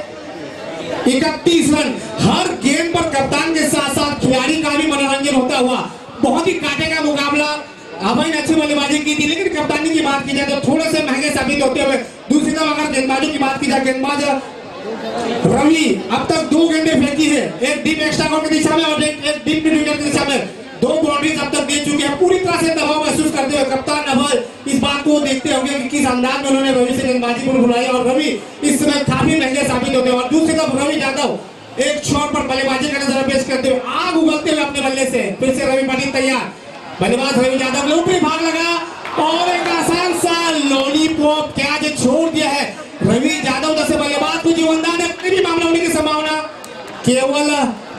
31 रन. हर गेंद पर कप्तान के साथ साथ खिलाड़ी का भी मनोरंजन होता हुआ बहुत ही कांटे का मुकाबला. अभय ने अच्छी बल्लेबाजी की थी लेकिन कप्तानी की बात की जाए तो थोड़े से महंगे साबित होते हुए. दूसरी तरफ अगर गेंदबाजों की बात की जाए गेंदबाज रवि अब तक 2 गेंदें फेंकी है. एक डीप एक्स्ट्रा कॉर्नर की दिशा में और एक डीप मिड विकेट की दिशा में. 2 बाउंड्रीज अब तक दे चुके हैं. पूरी तरह से दबाव महसूस करते हुए कप्तान अभय इस बात को देखते होंगे कि किस अंदाज में उन्होंने रवि से गेंदबाजी को बुलाई और रवि इस समय काफी महंगे साबित होते हैं. और दूसरी तरफ रवि यादव एक शॉट पर बल्लेबाजी का नजर पेश करते हुए आग उगलते हुए अपने बल्ले से फिर से रवि पाटिल तैयार. बल्लेबाज रवि यादव ने ऊपरी भाग लगा और एक आसान सा लॉलीपॉप कैच छोड़ दिया है. रवि यादव जैसे बल्लेबाज को जीवनदान है भी मामला होने की संभावना. केवल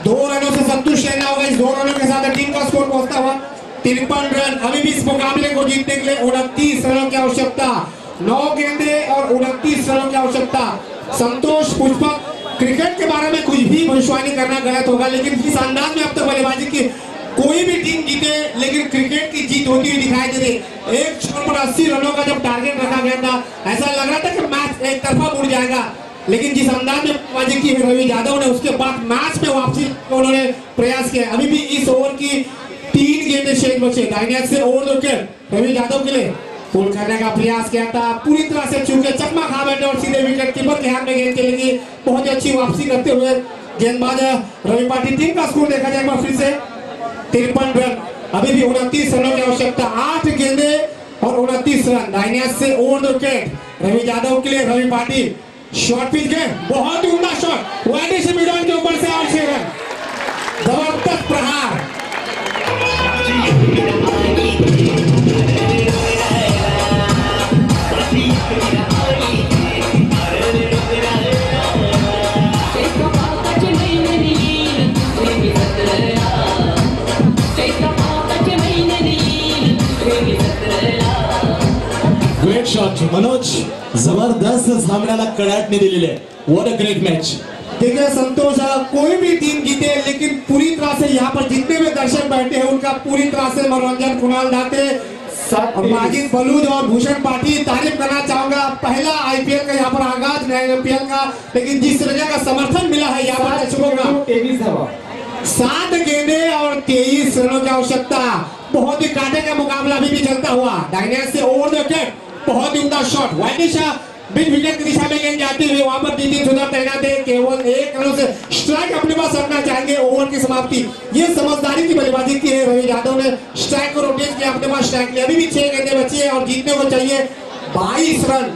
2 रनों से संतुष्ट रहना होगा. इस 2 रनों के साथ टीम का स्कोर पहुंचता हुआ 53 रन. अभी भी इस मुकाबले को जीतने के लिए 29 रनों की आवश्यकता. 9 गेंदे और 29 रनों की आवश्यकता. संतोष पुष्पक क्रिकेट के बारे में कुछ भी भविष्यवाणी करना गलत होगा लेकिन इस अंदाज में अब तक बल्लेबाजी की कोई भी टीम जीते लेकिन क्रिकेट की जीत होती हुई दिखाई दे रही. एक शॉट पर 80 रनों का जब टारगेट रखा गया था ऐसा लग रहा था कि मैच एक तरफा मुड़ जाएगा. लेकिन जिस अंदाज में बल्लेबाजी की रवि यादव ने उसके बाद मैच में वापसी उन्होंने प्रयास किया. अभी भी इस ओवर की 3 गेंदें शेष बचे. दाहिने से ओवर विकेट रवि यादव के लिए पुल करने का प्रयास किया था. पूरी तरह से चूके चकमा खा बैठे और सीधे विकेट कीपर के हाथ में गेंद चलेगी. बहुत ही अच्छी वापसी करते हुए गेंदबाज रवि पाटिल. टीम का स्कोर देखा जाए फिर से 53 रन. अभी भी 29 रनों की आवश्यकता. 8 गेंदे और 29 रन. दाहिने से ओवर विकेट रवि यादव के लिए रवि पाटिल. शॉर्ट पिच गए बहुत ही उम्दा शॉट वाइड से मिडॉन के ऊपर से 8 रन. जबरदस्त प्रहार. Great shot Manoj. जबरदस्त सामन्याला कडाटने दिलेले. What a great match. देखिए संतोष कोई भी टीम जीते लेकिन पूरी तरह से यहाँ पर जितने भी दर्शक बैठे हैं उनका पूरी तरह से मनोरंजन. कुणाल दाते, माजिद बलूच और भूषण पाटिल तारीफ करना चाहूंगा. पहला आईपीएल का यहाँ पर आगाज नए आईपीएल का लेकिन जिस तरह का समर्थन मिला है यहाँ पर दर्शकों का 7 गेंदे और 23 रनों की आवश्यकता। बहुत ही कांटे का मुकाबला अभी भी चलता हुआ। डायनेस से ओवर द विकेट, बहुत ही उम्दा शॉट। वाइटिशा मिड विकेट की दिशा में गेंद जाती हुई, वहां पर तीन सुंदर तैनात है। केवल 1 रन से स्ट्राइक अपने पास रखना चाहेंगे। ओवर की समाप्ति, ये समझदारी की बल्लेबाजी की है। रवि यादव ने स्ट्राइक को रोटेट किया, अपने पास स्ट्राइक लिया। अभी भी 6 गेंदें बची है और जीतने को चाहिए 22 रन।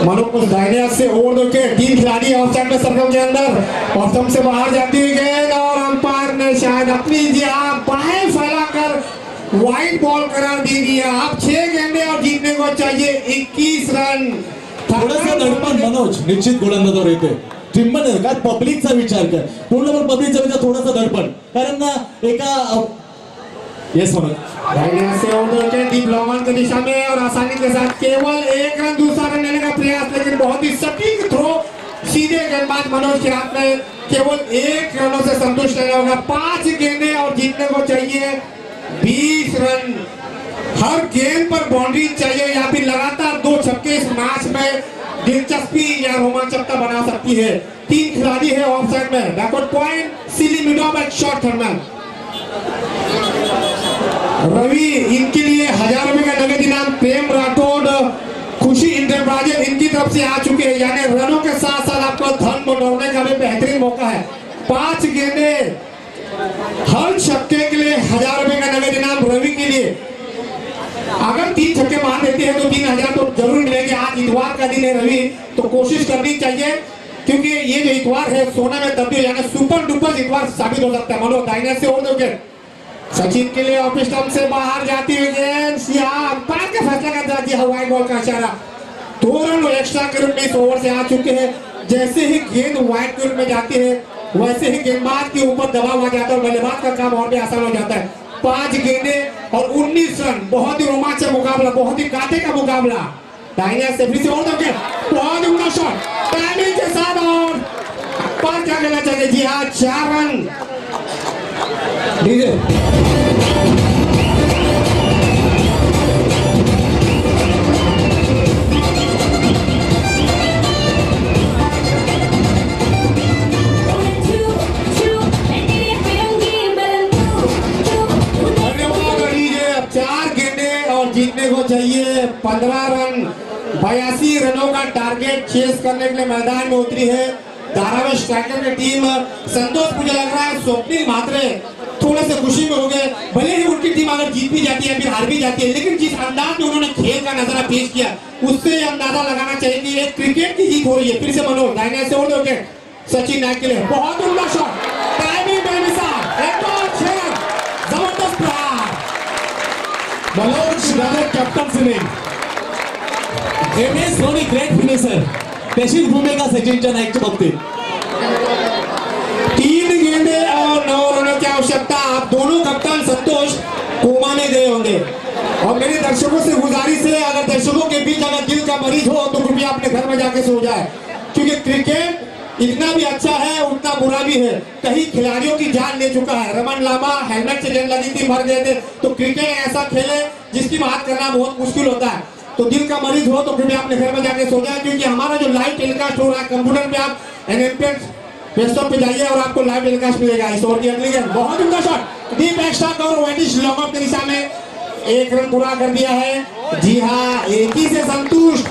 मनोज डायनेस से ओवर द विकेट, 3 खिलाड़ी ऑफ साइड में सर्कल के अंदर और सबसे बाहर जाती हुई गेंद और अंपायर ने शायद अपनी बाहें फैलाकर वाइड बॉल करार दे दिया। अब 6 गेंदे और जीतने को चाहिए 21 रन। थोडासा दडपण मनोज निश्चित गोलंदाजावर येते टिम्मन काय पब्लिकचा विचार कर पूर्ण पब्लिकचा विचार थोडासा दडपण कारण ना एका यस मनोज डायनेस से over the wicket deep long on की दिशा में और आसानी के साथ केवल 1 रन, दूसरा रन लेने का प्रयास, लेकिन बहुत ही सटीक थ्रो सीधे गेंदबाज मनोज के हाथ में। केवल 1 रनों से संतुष्ट रहना होगा। 5 गेंदें और जीतने को चाहिए 20 रन। हर गेंद पर बाउंड्री चाहिए या फिर लगातार 2 छक्के इस मैच में दिलचस्पी या रोमांचकता बना सकती है। 3 खिलाड़ी है ऑफ साइड में। Backward point, silly mid off and short third man. Ravi इनके लिए 1000 रुपए का नगद इनाम। प्रेम राठौड़, खुशी इंटरप्राइजेज इनकी तरफ से आ चुके हैं, यानी रनों के साथ साथ आपको धन बटोरने का भी बेहतरीन मौका है। 5 गेंदे, हर छक्के के लिए 1000 रुपए का नगद इनाम रवि के लिए। अगर 3 छक्के मार देते हैं तो 3000 तो जरूर मिलेंगे। आज इतवार का दिन है रवि, तो कोशिश करनी चाहिए क्योंकि ये जो इतवार है सोने में तब्दील यानी सुपर डुपर इतवार साबित हो सकता है। मनोज डायनेस से ओवर द विकेट, सचिन के लिए ऑफ स्टंप से बाहर जाती हुई गेंद, अंपायर का फैसला कर दिया वाइड बॉल का इशारा। 2 रन एक्स्ट्रा के रूप में इस ओवर से आ चुके हैं। जैसे ही गेंद वाइड के रूप में जाती है वैसे ही गेंदबाज के ऊपर दबाव आ जाता है, बल्लेबाज का काम और भी आसान हो जाता है। 5 गेंदे और 19 रन, बहुत ही रोमांचक मुकाबला, बहुत ही कांटे का मुकाबला। डायनेस से फिर से ओवर द विकेट, बहुत ही उम्दा शॉट टाइमिंग के साथ और पर क्या कहना चाहिए। जी हाँ, 4 रन। जीतने को चाहिए 15 रन। 82 रनों का टारगेट चेस करने के लिए मैदान में उतरी है धारावी स्ट्राइकर की टीम। संतोष, मुझे लग रहा है स्वप्निल म्हात्रे थोड़े से खुशी में हो गए। भले ही उनकी टीम अगर जीत भी जाती है फिर हार भी जाती है, लेकिन जिस अंदाज में उन्होंने खेल का नजारा पेश किया उससे अंदाजा लगाना चाहिए कि एक क्रिकेट की जीत हो रही है। फिर से मनोज डायनेस से ओवर द विकेट, सचिन नायक के लिए बहुत उम्दा शॉट, टाइमिंग बेमिसाल, एक और 6 रन, जबरदस्त प्रहार। मनोज यादव कॅप्टन सिलिंग एमएस धोनी ग्रेट फिनिशर, तशीच भूमिका सचिनच्या नाईकच्या बाबतीत। 3 गेंदे और 9 रनों की आवश्यकता। आप दोनों कप्तान संतोष कोमा में गए होंगे और मेरे दर्शकों से गुजारिश है, अगर दर्शकों के बीच अगर दिल का मरीज हो तो कृपया अपने घर में जाके सो जाए, क्योंकि क्रिकेट इतना भी अच्छा है उतना बुरा भी है। कई खिलाड़ियों की जान ले चुका है। रमन लामा हेलमेट से गेंद लगी थी, मर गए थे। तो क्रिकेट ऐसा खेल है जिसकी बात करना बहुत मुश्किल होता है। तो दिल का मरीज हो तो कृपया अपने घर में जाके सो जाए, क्योंकि हमारा जो लाइव टेलीकास्ट हो रहा है कंप्यूटर पे, आप एनएमपीएस डेस्कटॉप पे जाइए और आपको लाइव टेलीकास्ट मिलेगा। इस ओवर की अगली गेंद, बहुत उम्दा shot, deep extra cover, widish long off की दिशा में 1 रन पूरा कर दिया है। जी हाँ, 1 ही से संतुष्ट।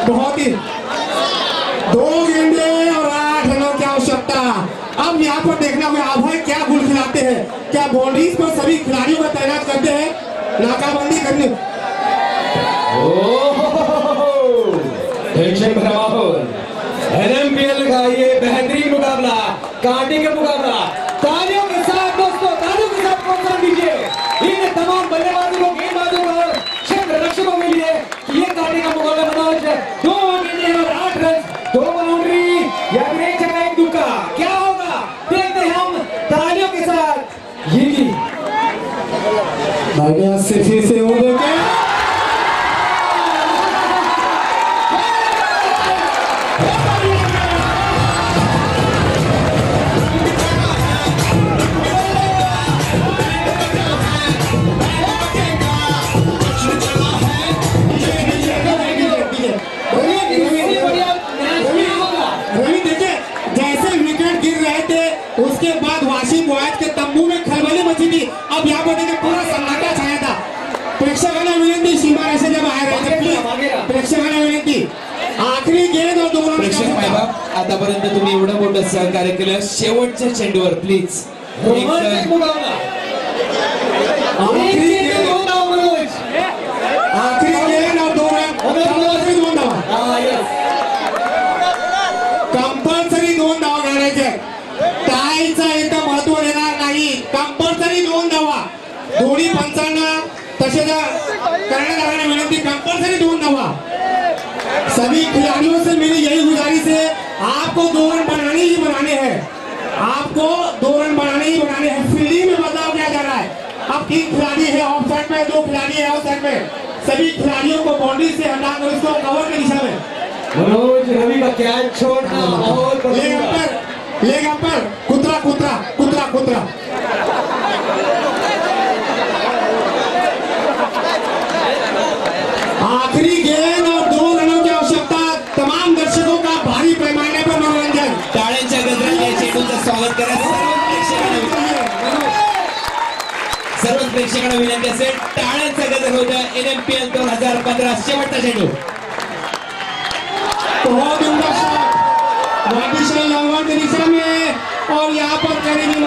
बहुत ही 2 गेंदे और 8 रनों की आवश्यकता। अब यहाँ पर देखना होगा अभय क्या गुल खिलाते हैं, क्या बाउंड्रीज पर सभी खिलाड़ियों को तैनात करते हैं, नाकाबंदी करने। टेंशन भरा माहौल, एनएमपीएल का ये बेहतरीन मुकाबला, कांटे का मुकाबला। तालियों के साथ दोस्तों, तालियों के साथ प्रोत्साहन दीजिए इन तमाम बल्लेबाजों को, गेंदबाजों को और क्षेत्र रक्षकों के लिए। ये कांटे का मुकाबला मनोज, 2 गेंदें और 8 रन, 2 बाउंड्री या फिर 1 छक्का 1 तुक्का, क्या होगा देखते हैं हम तालियों के साथ। ये डायनेस से फिर से ओवर द विकेट, उसके बाद वाशिम वायद प्रेक्षकांना विनंती, सीमारेषेच्या बाहेर यायचं. प्रेक्षकांना विनंती, आखरी गेंद और 2 रन. प्रेक्षक मायबाप, आतापर्यंत तुम्ही एवढं मोठं सहकार्य केलं. शेवटच्या चेंडूवर प्लीज आखरी गेंद और 2 रन. कंपल्सरी 2 धावा. कंपल्सरी 2 धावा काढायचे. टायचं इथं महत्व देणार नाही. कंपल्सरी 2 धावा. दोन्ही पंचांना तसे करण्यात विनंती. कंपल्सरी 2 धावा. सभी खिलाड़ियों से मेरी यही गुजारिश है, आपको 2 रन बनाने ही बनाने हैं. आपको 2 रन बनाने ही बनाने हैं. फील्डिंग में बदलाव किया जा रहा है. अब 3 खिलाड़ी है ऑफ साइड में, 2 खिलाड़ी है ऑफ साइड में. सभी खिलाड़ियों को बाउंड्री से हटाकर उसको कवर की दिशा में. मनोज रवि का कैच छोड़ना बहुत लेग अंपर कुतरा कुतरा कुतरा कुतरा. आखिरी गेंद और 2 रनों की आवश्यकता. तमाम दर्शकों का भारी पैमाने पर मनोरंजन. टाळ्यांच्या गजरात या चेंडूचं स्वागत करा. सर्व प्रेक्षकांना विनंती असेल, टाळ्यांचा गजर होतं. NMPL 2015 शेवटचा चेंडू. बहुत उम्दा शॉट वाटिशा लॉन्ग की दिशा में और यहाँ पर करेगी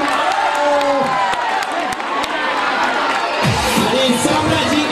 आणि साम्राज्य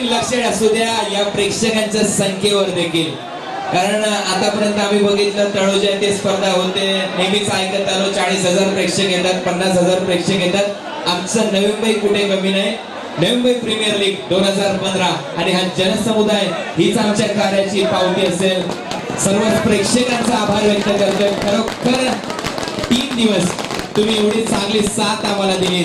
लक्ष असू द्या या प्रेक्षकांच्या संख्येवर देखील. कारण आतापर्यंत आम्ही बघितलं तळोजा येथे स्पर्धा होते, नेहमीच ऐकत आलो 40,000 प्रेक्षक येतात, 50,000 प्रेक्षक येतात. आमचं नवी मुंबई कुठे कमी नाही. नवी मुंबई प्रीमियर लीग 2015 आणि हा जनसमुदाय हीच आमच्या कार्याची पावती असेल. सर्व प्रेक्षकांचा आभार व्यक्त करतोय. खरोखर 3 दिवस तुम्ही एवढी चांगली साथ आम्हाला दिली.